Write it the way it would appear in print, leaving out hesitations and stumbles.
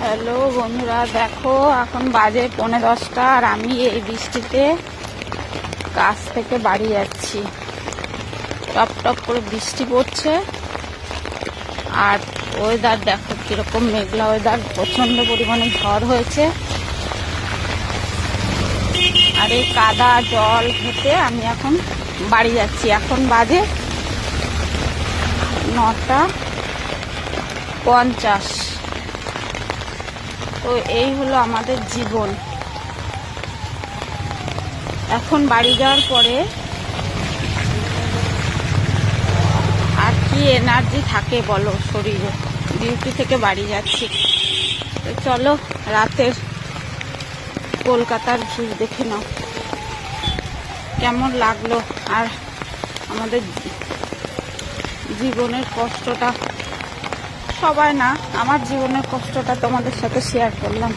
Hello বন্ধুরা, দেখো এখন বাজে 10:45 আর আমি এই বৃষ্টিতে কাজ থেকে বাড়ি যাচ্ছি। টপ টপ করে বৃষ্টি পড়ছে আর ওয়েদার দেখো কিরকম মেঘলা ওয়েদার, প্রচন্ড পরিমাণে ঝড় হয়েছে। আর এই কাদা জল হেঁটে আমি এখন বাড়ি যাচ্ছি। এখন বাজে 9:50। তো এই হলো আমাদের জীবন। এখন বাড়ি যাওয়ার পরে আর কি এনার্জি থাকে বলো শরীরে। ডিউটি থেকে বাড়ি যাচ্ছি, তো চলো রাতের কলকাতার ভিউ দেখে নাও কেমন লাগলো। আর আমাদের জীবনের কষ্টটা, সবাই না, আমার জীবনের কষ্টটা তোমাদের সাথে শেয়ার করলাম।